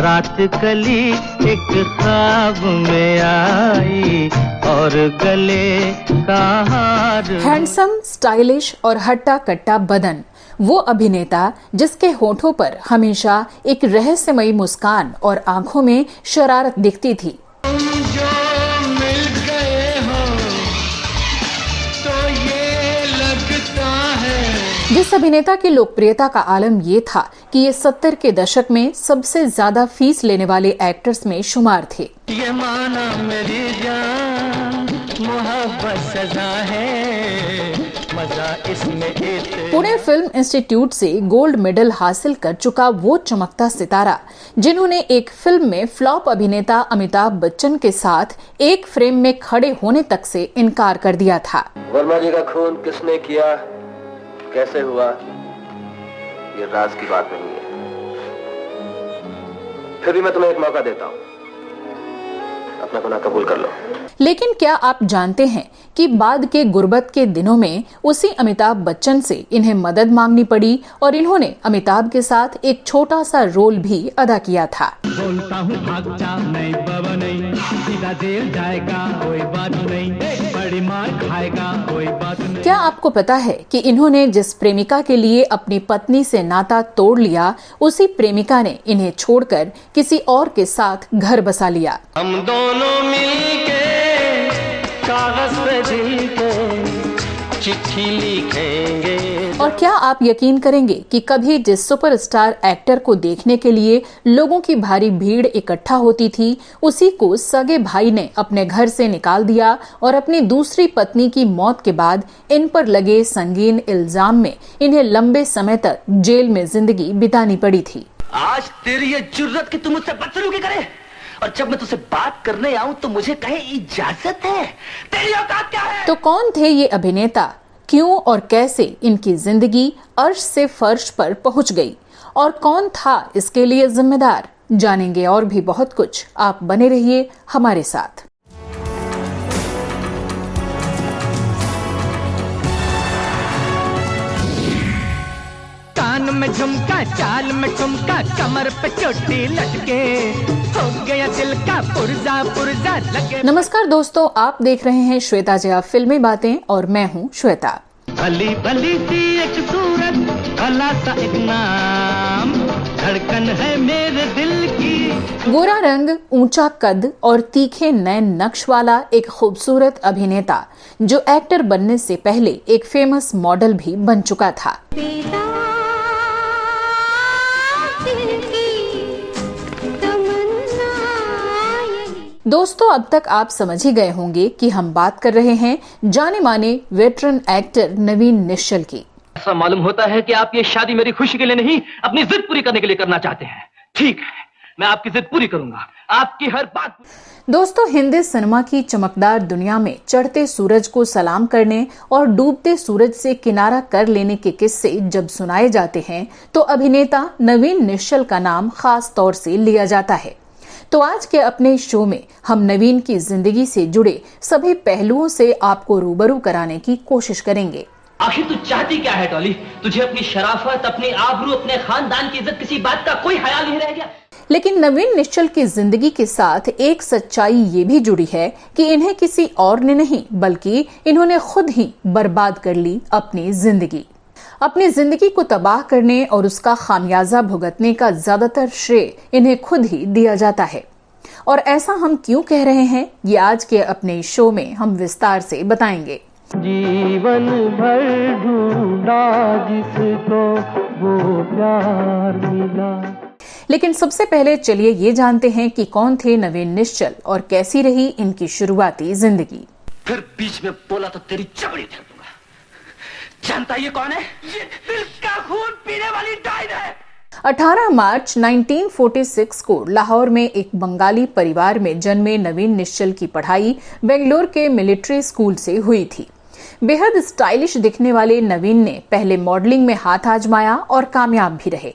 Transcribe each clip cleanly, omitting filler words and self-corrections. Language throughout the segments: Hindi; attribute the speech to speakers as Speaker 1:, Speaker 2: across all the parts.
Speaker 1: रात कली एक ख्वाब में आई और गले का हार।
Speaker 2: हैंडसम, स्टाइलिश और हट्टा कट्टा बदन, वो अभिनेता जिसके होठों पर हमेशा एक रहस्यमयी मुस्कान और आंखों में शरारत दिखती थी। जिस अभिनेता की लोकप्रियता का आलम ये था कि ये 70 के दशक में सबसे ज्यादा फीस लेने वाले एक्टर्स में शुमार थे।
Speaker 1: ये माना मेरी जान, मोहब्बत सजा है, मजा इसमें।
Speaker 2: पुणे फिल्म इंस्टीट्यूट से गोल्ड मेडल हासिल कर चुका वो चमकता सितारा, जिन्होंने एक फिल्म में फ्लॉप अभिनेता अमिताभ बच्चन के साथ एक फ्रेम में खड़े होने तक से इनकार कर दिया था।
Speaker 3: वर्मा जी का खून किसने किया, कैसे हुआ, ये राज की बात नहीं है। फिर भी मैं तुम्हें एक मौका देता हूं, अपना गुनाह कबूल कर लो।
Speaker 2: लेकिन क्या आप जानते हैं कि बाद के गुर्बत के दिनों में उसी अमिताभ बच्चन से इन्हें मदद मांगनी पड़ी और इन्होंने अमिताभ के साथ एक छोटा सा रोल भी अदा किया था।
Speaker 1: बोलता हूँ भाग जा, नहीं बाबा नहीं, सीधा जेल जाएगा कोई बात नहीं, बड़ी मार खाएगा कोई बात नहीं।
Speaker 2: क्या आपको पता है कि इन्होंने जिस प्रेमिका के लिए अपनी पत्नी से नाता तोड़ लिया, उसी प्रेमिका ने इन्हें छोड़कर किसी और के साथ घर बसा लिया।
Speaker 1: हम दोनों मिलके कागज पे दिल को चिट्ठी लिखेंगे।
Speaker 2: और क्या आप यकीन करेंगे कि कभी जिस सुपरस्टार एक्टर को देखने के लिए लोगों की भारी भीड़ इकट्ठा होती थी, उसी को सगे भाई ने अपने घर से निकाल दिया और अपनी दूसरी पत्नी की मौत के बाद इन पर लगे संगीन इल्जाम में इन्हें लंबे समय तक जेल में जिंदगी बितानी पड़ी थी।
Speaker 4: आज तेरी ये जुर्रत कि तुम मुझसे बदसलूकी करे और जब मैं तुझसे बात करने आऊं तो मुझे कहे इजाजत है, तेरी औकात क्या है?
Speaker 2: तो कौन थे ये अभिनेता, क्यों और कैसे इनकी जिंदगी अर्श से फर्श पर पहुंच गई और कौन था इसके लिए जिम्मेदार, जानेंगे और भी बहुत कुछ। आप बने रहिए हमारे साथ।
Speaker 1: कान में झुमका, चाल में ठुमका, कमर पे चोटी लटके, हो गया दिल का पुर्जा पुर्जा लगे।
Speaker 2: नमस्कार दोस्तों, आप देख रहे हैं श्वेता जया फिल्मी बातें और मैं हूं श्वेता।
Speaker 1: भली भली सी एक सूरत, भला सा एक नाम, धड़कन है मेरे दिल की।
Speaker 2: गोरा रंग, ऊंचा कद और तीखे नैन नक्श वाला एक खूबसूरत अभिनेता जो एक्टर बनने से पहले एक फेमस मॉडल भी बन चुका था। दोस्तों, अब तक आप समझ ही गए होंगे कि हम बात कर रहे हैं जाने माने वेटरन एक्टर नवीन निश्चल की।
Speaker 4: ऐसा मालूम होता है कि आप ये शादी मेरी खुशी के लिए नहीं, अपनी जिद पूरी करने के लिए करना चाहते हैं। ठीक है, मैं आपकी जिद पूरी करूंगा, आपकी हर बात।
Speaker 2: दोस्तों, हिंदी सिनेमा की चमकदार दुनिया में चढ़ते सूरज को सलाम करने और डूबते सूरज से किनारा कर लेने के किस्से जब सुनाए जाते हैं तो अभिनेता नवीन निश्चल का नाम खास तौर से लिया जाता है। तो आज के अपने शो में हम नवीन की जिंदगी से जुड़े सभी पहलुओं से आपको रूबरू कराने की कोशिश करेंगे।
Speaker 4: आखिर तू चाहती क्या है डॉली? तुझे अपनी शराफत, अपनी आबरू, अपने खानदान की इज्जत, किसी बात का कोई ख्याल नहीं रह गया?
Speaker 2: लेकिन नवीन निश्चल की जिंदगी के साथ एक सच्चाई ये भी जुड़ी है कि इन्हें किसी और ने नहीं बल्कि इन्होंने खुद ही बर्बाद कर ली अपनी जिंदगी। अपनी जिंदगी को तबाह करने और उसका खामियाजा भुगतने का ज्यादातर श्रेय इन्हें खुद ही दिया जाता है। और ऐसा हम क्यों कह रहे हैं, ये आज के अपने शो में हम विस्तार से बताएंगे।
Speaker 1: जीवन भर ढूंढा जिसको वो प्यार मिला।
Speaker 2: लेकिन सबसे पहले चलिए ये जानते हैं कि कौन थे नवीन निश्चल और कैसी रही इनकी शुरुआती जिंदगी।
Speaker 4: फिर बीच में बोला तो तेरी चमड़ी फेंक दूंगा। जानता ये कौन है? ये दिल का खून पीने वाली डायन है।
Speaker 2: 18 मार्च 1946 को लाहौर में एक बंगाली परिवार में जन्मे नवीन निश्चल की पढ़ाई बेंगलोर के मिलिट्री स्कूल से हुई थी। बेहद स्टाइलिश दिखने वाले नवीन ने पहले मॉडलिंग में हाथ आजमाया और कामयाब भी रहे।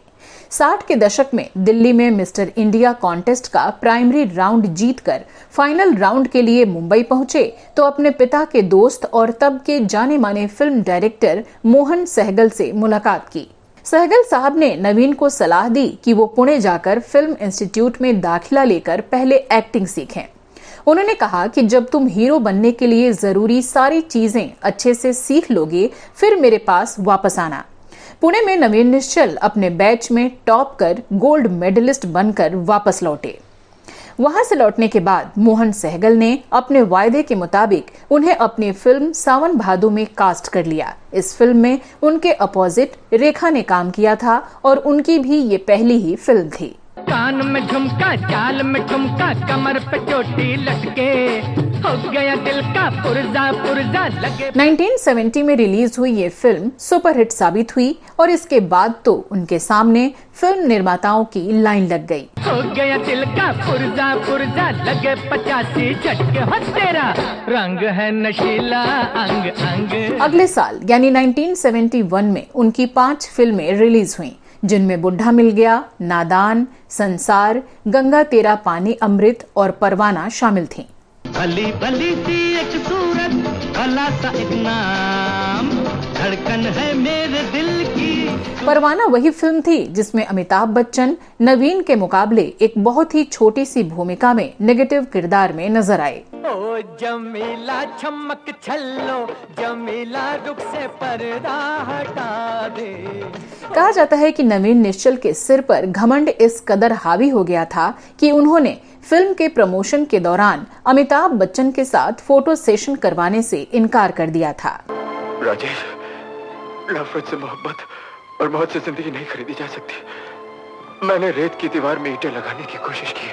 Speaker 2: 60 के दशक में दिल्ली में मिस्टर इंडिया कॉन्टेस्ट का प्राइमरी राउंड जीतकर फाइनल राउंड के लिए मुंबई पहुंचे तो अपने पिता के दोस्त और तब के जाने माने फिल्म डायरेक्टर मोहन सहगल से मुलाकात की। सहगल साहब ने नवीन को सलाह दी कि वो पुणे जाकर फिल्म इंस्टीट्यूट में दाखिला लेकर पहले एक्टिंग सीखें। उन्होंने कहा कि जब तुम हीरो बनने के लिए जरूरी सारी चीजें अच्छे से सीख लोगे, फिर मेरे पास वापस आना। पुणे में नवीन निश्चल अपने बैच में टॉप कर गोल्ड मेडलिस्ट बनकर वापस लौटे। वहां से लौटने के बाद मोहन सहगल ने अपने वायदे के मुताबिक उन्हें अपनी फिल्म सावन भादो में कास्ट कर लिया। इस फिल्म में उनके अपोजिट रेखा ने काम किया था और उनकी भी ये पहली ही फिल्म थी।
Speaker 1: कान में झुमका, चाल में ठुमका, कमर पे चोटी लटके, हो गया दिल का पुर्जा पुर्जा लगे।
Speaker 2: 1970 में रिलीज हुई ये फिल्म सुपरहिट साबित हुई और इसके बाद तो उनके सामने फिल्म निर्माताओं की लाइन लग गई।
Speaker 1: हो गया दिल का पुर्जा पुर्जा लगे 85 झटके, हो तेरा रंग है नशीला अंग अंग।
Speaker 2: अगले साल यानी 1971 में उनकी 5 फिल्में रिलीज हुईं, जिनमें बुढ़ा मिल गया, नादान, संसार, गंगा तेरा पानी अमृत और परवाना शामिल थीं।
Speaker 4: भली भली सी एक सूरत, भला सा एक नाम, धड़कन है मेरे दिल की।
Speaker 2: परवाना वही फिल्म थी जिसमें अमिताभ बच्चन नवीन के मुकाबले एक बहुत ही छोटी सी भूमिका में नेगेटिव किरदार में नजर आए।
Speaker 1: ओ जमीला चमक छल्लो, जमीला रुख से पर्दा हटा दे।
Speaker 2: कहा जाता है कि नवीन निश्चल के सिर पर घमंड इस कदर हावी हो गया था कि उन्होंने फिल्म के प्रमोशन के दौरान अमिताभ बच्चन के साथ फोटो सेशन करवाने से इनकार कर दिया था।
Speaker 5: राजेश, नफरत से मोहब्बत और मौत से जिंदगी नहीं खरीदी जा सकती। मैंने रेत की दीवार में ईंटें लगाने की कोशिश की।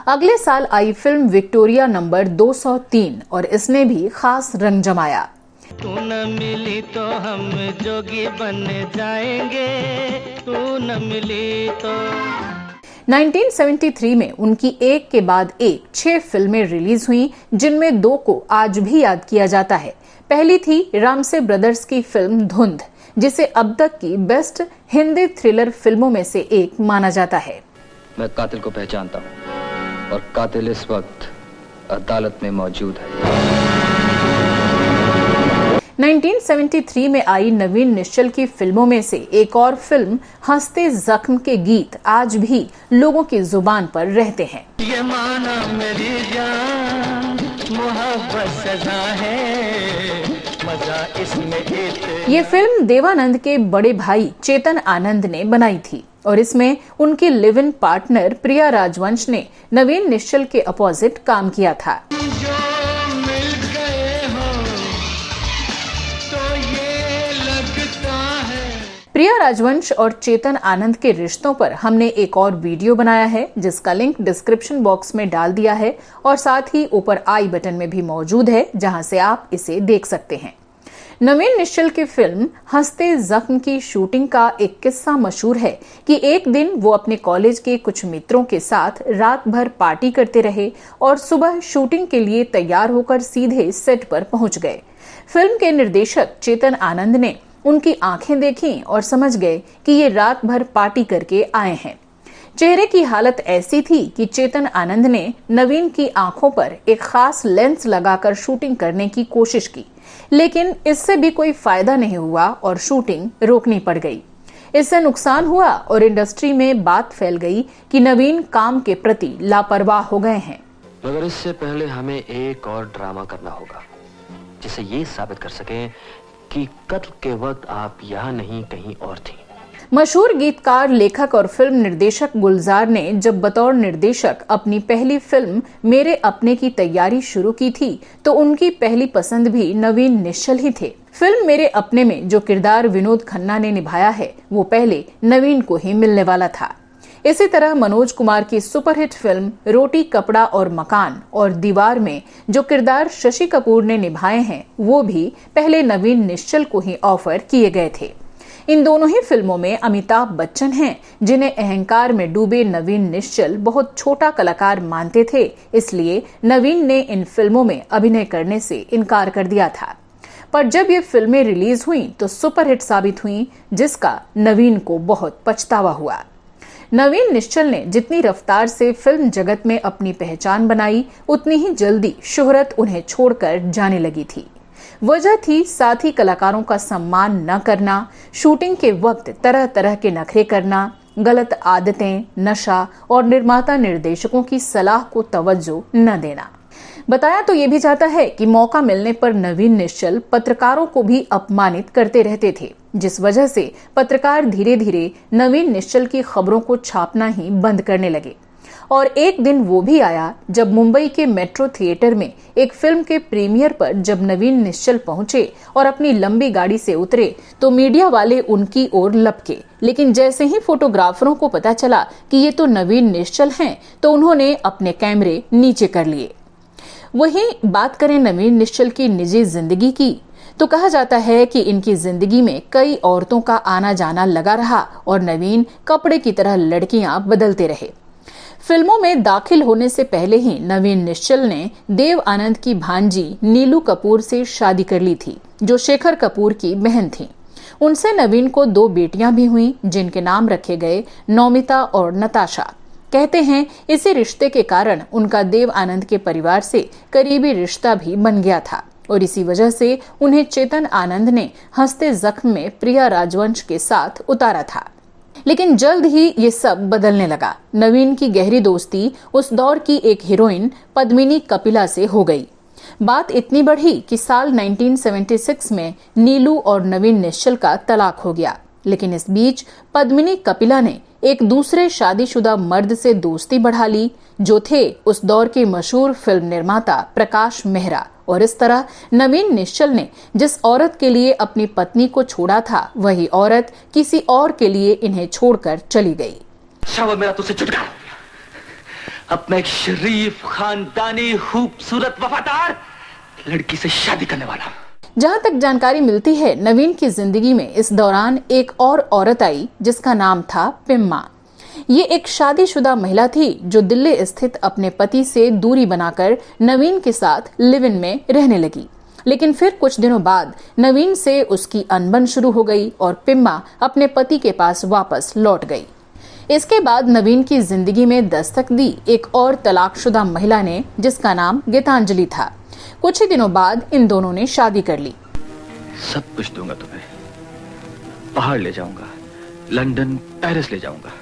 Speaker 2: अगले साल आई फिल्म विक्टोरिया नंबर 203 और इसने भी खास रंग जमाया।
Speaker 4: तू न मिली तो हम जोगी बन जाएंगे, तू न मिली तो।
Speaker 2: 1973 में उनकी एक के बाद एक 6 फिल्में रिलीज हुई, जिनमें 2 को आज भी याद किया जाता है। पहली थी रामसे ब्रदर्स की फिल्म धुंध, जिसे अब तक की बेस्ट हिंदी थ्रिलर फिल्मों में से एक माना जाता है।
Speaker 3: मैं कातिल को पहचानता हूँ और कातिल इस वक्त अदालत में मौजूद है।
Speaker 2: 1973 में आई नवीन निश्चल की फिल्मों में से एक और फिल्म हंसते जख्म के गीत आज भी लोगों की जुबान पर रहते हैं।
Speaker 4: ये माना मेरी जान, मोहब्बत सजा है, मजा इसमें एक।
Speaker 2: ये फिल्म देवानंद के बड़े भाई चेतन आनंद ने बनाई थी और इसमें उनकी लिव इन पार्टनर प्रिया राजवंश ने नवीन निश्चल के अपोजिट काम किया था। प्रिया राजवंश और चेतन आनंद के रिश्तों पर हमने एक और वीडियो बनाया है, जिसका लिंक डिस्क्रिप्शन बॉक्स में डाल दिया है और साथ ही ऊपर आई बटन में भी मौजूद है, जहां से आप इसे देख सकते हैं। नवीन निश्चल की फिल्म हंसते जख्म की शूटिंग का एक किस्सा मशहूर है कि एक दिन वो अपने कॉलेज के कुछ मित्रों के साथ रात भर पार्टी करते रहे और सुबह शूटिंग के लिए तैयार होकर सीधे सेट पर पहुंच गए। फिल्म के निर्देशक चेतन आनंद ने उनकी आंखें देखी और समझ गए कि ये रात भर पार्टी करके आए हैं। चेहरे की हालत ऐसी थी कि चेतन आनंद ने नवीन की आंखों पर एक खास लेंस लगाकर शूटिंग करने की कोशिश की, लेकिन इससे भी कोई फायदा नहीं हुआ और शूटिंग रोकनी पड़ गई। इससे नुकसान हुआ और इंडस्ट्री में बात फैल गई कि नवीन काम के प्रति लापरवाह हो गए हैं।
Speaker 3: मगर इससे पहले हमें एक और ड्रामा करना होगा, जिसे ये साबित कर सकें कि कत्ल के वक्त आप यहाँ नहीं कहीं और थी।
Speaker 2: मशहूर गीतकार, लेखक और फिल्म निर्देशक गुलजार ने जब बतौर निर्देशक अपनी पहली फिल्म मेरे अपने की तैयारी शुरू की थी, तो उनकी पहली पसंद भी नवीन निश्चल ही थे। फिल्म मेरे अपने में जो किरदार विनोद खन्ना ने निभाया है, वो पहले नवीन को ही मिलने वाला था। इसी तरह मनोज कुमार की सुपरहिट फिल्म रोटी कपड़ा और मकान और दीवार में जो किरदार शशि कपूर ने निभाए हैं, वो भी पहले नवीन निश्चल को ही ऑफर किए गए थे। इन दोनों ही फिल्मों में अमिताभ बच्चन हैं, जिन्हें अहंकार में डूबे नवीन निश्चल बहुत छोटा कलाकार मानते थे, इसलिए नवीन ने इन फिल्मों में अभिनय करने से इनकार कर दिया था। पर जब ये फिल्में रिलीज हुई तो सुपरहिट साबित हुई, जिसका नवीन को बहुत पछतावा हुआ। नवीन निश्चल ने जितनी रफ्तार से फिल्म जगत में अपनी पहचान बनाई, उतनी ही जल्दी शोहरत उन्हें छोड़कर जाने लगी थी। वजह थी साथी कलाकारों का सम्मान न करना, शूटिंग के वक्त तरह तरह के नखरे करना, गलत आदतें, नशा और निर्माता निर्देशकों की सलाह को तवज्जो न देना। बताया तो ये भी जाता है कि मौका मिलने पर नवीन निश्चल पत्रकारों को भी अपमानित करते रहते थे, जिस वजह से पत्रकार धीरे धीरे नवीन निश्चल की खबरों को छापना ही बंद करने लगे। और एक दिन वो भी आया जब मुंबई के मेट्रो थिएटर में एक फिल्म के प्रीमियर पर जब नवीन निश्चल पहुंचे और अपनी लंबी गाड़ी से उतरे तो मीडिया वाले उनकी ओर लपके, लेकिन जैसे ही फोटोग्राफरों को पता चला कि ये तो नवीन निश्चल हैं, तो उन्होंने अपने कैमरे नीचे कर लिए। वहीं बात करें नवीन निश्चल की निजी जिंदगी की, तो कहा जाता है कि इनकी जिंदगी में कई औरतों का आना जाना लगा रहा और नवीन कपड़े की तरह लड़कियां बदलते रहे। फिल्मों में दाखिल होने से पहले ही नवीन निश्चल ने देव आनंद की भांजी नीलू कपूर से शादी कर ली थी, जो शेखर कपूर की बहन थी। उनसे नवीन को 2 बेटियां भी हुईं, जिनके नाम रखे गए नौमिता और नताशा। कहते हैं इसी रिश्ते के कारण उनका देव आनंद के परिवार से करीबी रिश्ता भी बन गया था और इसी वजह से उन्हें चेतन आनंद ने हंसते जख्म में प्रिया राजवंश के साथ उतारा था। लेकिन जल्द ही ये सब बदलने लगा। नवीन की गहरी दोस्ती उस दौर की एक हीरोइन पद्मिनी कपिला से हो गई। बात इतनी बढ़ी कि साल 1976 में नीलू और नवीन निश्चल का तलाक हो गया। लेकिन इस बीच पद्मिनी कपिला ने एक दूसरे शादीशुदा मर्द से दोस्ती बढ़ा ली, जो थे उस दौर के मशहूर फिल्म निर्माता प्रकाश मेहरा। और इस तरह नवीन निश्चल ने जिस औरत के लिए अपनी पत्नी को छोड़ा था, वही औरत किसी और के लिए इन्हें छोड़कर चली गई।
Speaker 4: शाबाश, मेरा तुझसे छुटकारा। अब मैं एक शरीफ, खानदानी, खूबसूरत, वफादार लड़की से शादी करने वाला हूं।
Speaker 2: जहां तक जानकारी मिलती है, नवीन की जिंदगी में इस दौरान एक और औरत आई जिसका नाम था पिम्मा। ये एक शादीशुदा महिला थी जो दिल्ली स्थित अपने पति से दूरी बनाकर नवीन के साथ लिव इन में रहने लगी। लेकिन फिर कुछ दिनों बाद नवीन से उसकी अनबन शुरू हो गई और पिम्मा अपने पति के पास वापस लौट गई। इसके बाद नवीन की जिंदगी में दस्तक दी एक और तलाकशुदा महिला ने, जिसका नाम गीतांजलि था। कुछ ही दिनों बाद इन दोनों ने शादी कर ली।
Speaker 5: सब कुछ दूंगा तुम्हें, पहाड़ ले जाऊंगा, लंदन, पेरिस ले जाऊंगा,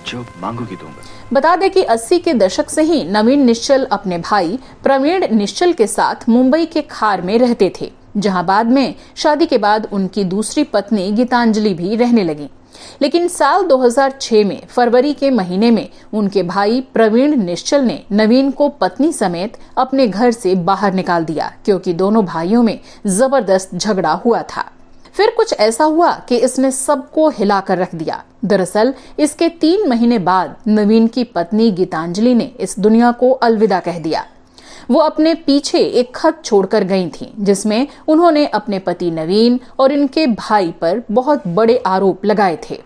Speaker 5: जो मांगोगी दूंगा।
Speaker 2: बता दें कि 80 के दशक से ही नवीन निश्चल अपने भाई प्रवीण निश्चल के साथ मुंबई के खार में रहते थे, जहां बाद में शादी के बाद उनकी दूसरी पत्नी गीतांजलि भी रहने लगी। लेकिन साल 2006 में फरवरी के महीने में उनके भाई प्रवीण निश्चल ने नवीन को पत्नी समेत अपने घर से बाहर निकाल दिया, क्योंकि दोनों भाइयों में जबरदस्त झगड़ा हुआ था। फिर कुछ ऐसा हुआ कि इसने सबको हिलाकर रख दिया। दरअसल इसके 3 महीने बाद नवीन की पत्नी गीतांजलि ने इस दुनिया को अलविदा कह दिया। वो अपने पीछे एक खत छोड़कर गई थी, जिसमें उन्होंने अपने पति नवीन और इनके भाई पर बहुत बड़े आरोप लगाए थे।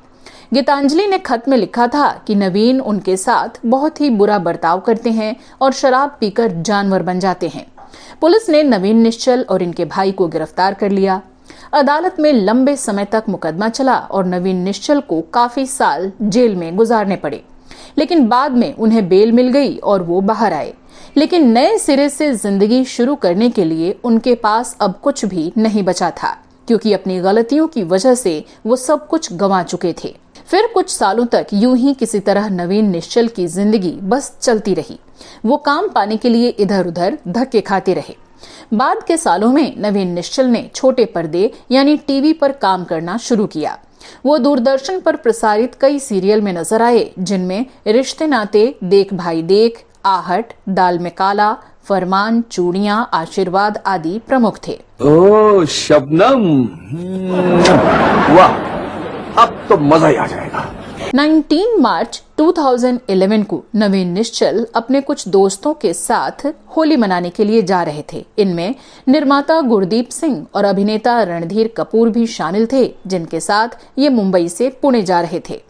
Speaker 2: गीतांजलि ने खत में लिखा था कि नवीन उनके साथ बहुत ही बुरा बर्ताव करते हैं और शराब पीकर जानवर बन जाते हैं। पुलिस ने नवीन निश्चल और इनके भाई को गिरफ्तार कर लिया। अदालत में लंबे समय तक मुकदमा चला और नवीन निश्चल को काफी साल जेल में गुजारने पड़े। लेकिन बाद में उन्हें बेल मिल गई और वो बाहर आए। लेकिन नए सिरे से जिंदगी शुरू करने के लिए उनके पास अब कुछ भी नहीं बचा था, क्योंकि अपनी गलतियों की वजह से वो सब कुछ गंवा चुके थे। फिर कुछ सालों तक यूं ही किसी तरह नवीन निश्चल की जिंदगी बस चलती रही। वो काम पाने के लिए इधर उधर धक्के खाते रहे। बाद के सालों में नवीन निश्चल ने छोटे पर्दे यानी टीवी पर काम करना शुरू किया। वो दूरदर्शन पर प्रसारित कई सीरियल में नजर आए, जिनमें रिश्ते नाते, देख भाई देख, आहट, दाल में काला, फरमान, चूड़ियां, आशीर्वाद आदि प्रमुख थे।
Speaker 6: ओ शबनम, वाह, अब तो मजा ही आ जाएगा।
Speaker 2: 19 मार्च 2011 को नवीन निश्चल अपने कुछ दोस्तों के साथ होली मनाने के लिए जा रहे थे। इनमें निर्माता गुरदीप सिंह और अभिनेता रणधीर कपूर भी शामिल थे, जिनके साथ ये मुंबई से पुणे जा रहे थे।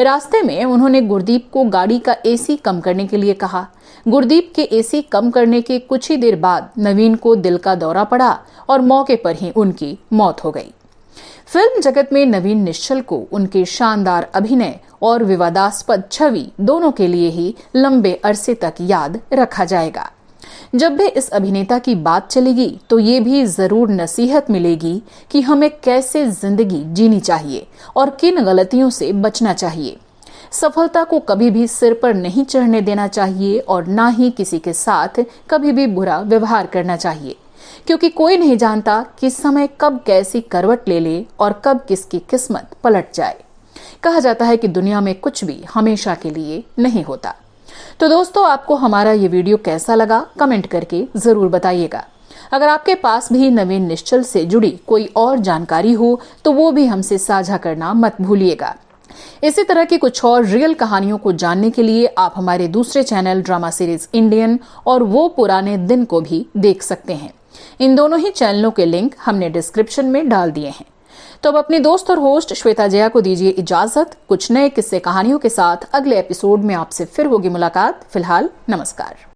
Speaker 2: रास्ते में उन्होंने गुरदीप को गाड़ी का एसी कम करने के लिए कहा। गुरदीप के एसी कम करने के कुछ ही देर बाद नवीन को दिल का दौरा पड़ा और मौके पर ही उनकी मौत हो गई। फिल्म जगत में नवीन निश्चल को उनके शानदार अभिनय और विवादास्पद छवि दोनों के लिए ही लंबे अरसे तक याद रखा जाएगा। जब भी इस अभिनेता की बात चलेगी तो ये भी जरूर नसीहत मिलेगी कि हमें कैसे जिंदगी जीनी चाहिए और किन गलतियों से बचना चाहिए। सफलता को कभी भी सिर पर नहीं चढ़ने देना चाहिए और ना ही किसी के साथ कभी भी बुरा व्यवहार करना चाहिए, क्योंकि कोई नहीं जानता कि समय कब कैसी करवट ले ले और कब किसकी किस्मत पलट जाए। कहा जाता है कि दुनिया में कुछ भी हमेशा के लिए नहीं होता। तो दोस्तों, आपको हमारा ये वीडियो कैसा लगा कमेंट करके जरूर बताइएगा। अगर आपके पास भी नवीन निश्चल से जुड़ी कोई और जानकारी हो तो वो भी हमसे साझा करना मत भूलिएगा। इसी तरह की कुछ और रियल कहानियों को जानने के लिए आप हमारे दूसरे चैनल ड्रामा सीरीज इंडियन और वो पुराने दिन को भी देख सकते हैं। इन दोनों ही चैनलों के लिंक हमने डिस्क्रिप्शन में डाल दिए हैं। तो अब अपनी दोस्त और होस्ट श्वेता जया को दीजिए इजाजत। कुछ नए किस्से कहानियों के साथ अगले एपिसोड में आपसे फिर होगी मुलाकात। फिलहाल नमस्कार।